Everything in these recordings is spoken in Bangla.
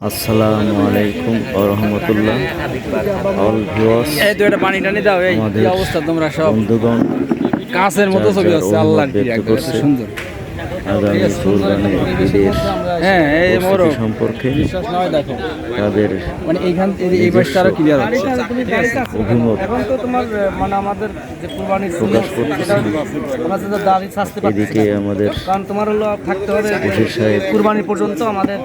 আসসালামু আলাইকুম ওয়া রাহমাতুল্লাহ। অল ভিউয়ার্স, এই তো এটা পানি টানি দাও। এই কি অবস্থা তোমরা সব? বন্ধুগণ, কাঁচের মতো ছবি আছে আল্লাহর কি ব্যক্ত একদম করছে সুন্দর। আগামী কুরবানির ঈদের হ্যাঁ এই মোর প্রস্তুতি সম্পর্কে বিশ্বাস নয় দেখো তাদের মানে এইখান এই পাশটা আরো ক্লিয়ার হচ্ছে। অভিমত এখন তো তোমার মানে আমাদের যে কুরবানির প্রকাশ করতেছে। আমরা তো দাড়ি ছাড়তে পারছি এদিকে আমাদের কারণ তোমার হলো থাকতে হবে বশির সাহেব কুরবানি পর্যন্ত আমাদের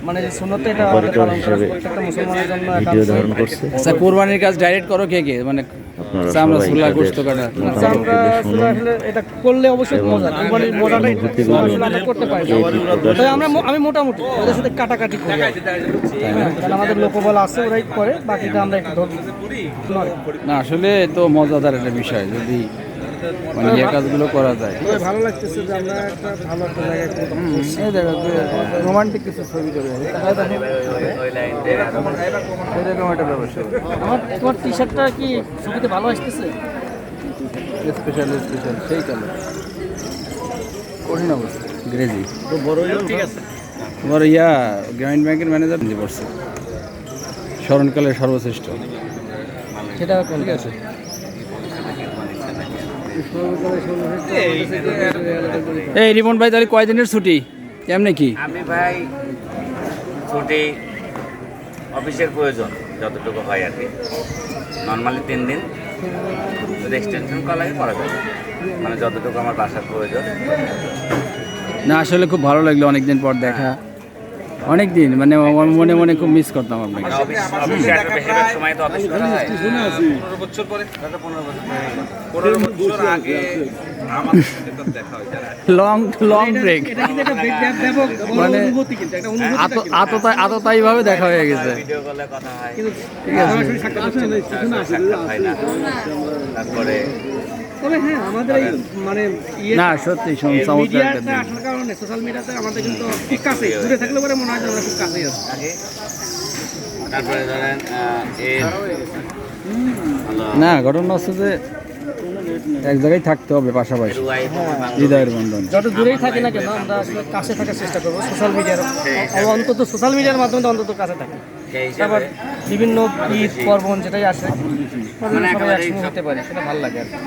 মানে যে সুন্নত এটা আমাদের অপারেটর পালন করা হিসেবে প্রত্যেকটা মুসলমানের জন্য ভিডিও ধারণ করছে। আচ্ছা কুরবানির কাজ ডাইরেক্ট করো কে কে মানে আপনারা আমরা সবাই সুলা তাদের গোশত কাটা মতামতগুলো শুনুন আসলে এটা করলে অবশ্যই এবং মজা কুরবানির মজাটাই অনুভূতিগুলো আসলে আমরা করতে পারি না। এটি প্রকাশ তাই করছে। আমি মোটামুটি ওদের সাথে কাটাকাটি করি তাই না কারণ আমাদের লোকবল আছে ওরাই করে বাকিটা আমরা একটু ধরি না আসলে তো মজাদার একটা বিষয় যদি মানে এই কাজগুলো করা যায়। ভালো লাগতেছে যে আমরা একটা ভালো একটা জায়গায় এই দেখো রোমান্টিক কিছু ছবি করে এরকম একটা ব্যবস্থা। তোমার টি শার্টটা কি ছবিতে ভালো আসতেছে? স্পেশাল সেই কালার কঠিন অবস্থা গ্রেজি তো বড় ঠিক আছে। তোমার গ্রামীণ ব্যাংকের ম্যানেজার নিয়ে পড়ছে স্মরণকালের সর্বশ্রেষ্ঠ সেটা ঠিক আছে। এই রিমন ভাই তাহলে কয়দিনের ছুটি কেমনে কি? আমি ভাই ছুটি অফিসের প্রয়োজন যতটুকু হয় আর কি, নর্মালি 3 দিন, যদি এক্সটেনশন করা লাগে করা যাবে, মানে যতটুকু আমার বাসার প্রয়োজন। না আসলে খুব ভালো লাগলো অনেকদিন পর দেখা, অনেক দিন মানে আমার মনে মনে খুব মিস করতাম আপনাকে। মানে অফিসে একটা বেশিরভাগ সময় তো অফিস করা হয়। 15 বছর পরে 15 বছর আগে আমার সাথে তো দেখা হয় যারা লং ব্রেক মানে আততায়ী ভাবে দেখা হয়ে গেছে। ভিডিও কলে কথা হয়, ঠিক আছে সাক্ষাৎ হয় না। তারপরে তবে হ্যাঁ আমাদের এই মানে না সত্যি চমৎকার একটা দিন। আসার কারণে সোশ্যাল মিডিয়াতে আমাদের কিন্তু খুব কাছে, দূরে থাকলে পরে মনে হয় যে আমরা খুব কাছেই আছি। তারপরে ধরেন না ঘটনা হচ্ছে যে এক জায়গায় থাকতে হবে পাশাপাশি, হৃদয়ের বন্ধন যত দূরেই থাকি না কেন আমরা আসলে কাছে থাকার চেষ্টা করবো। সোশ্যাল মিডিয়ার অন্তত সোশ্যাল মিডিয়ার মাধ্যমে তো অন্তত কাছে থাকি। আবার বিভিন্ন ঈদ পার্বণ যেটাই আসে সবাই একসঙ্গে হতে পারে, সেটা ভালো লাগে আর কি।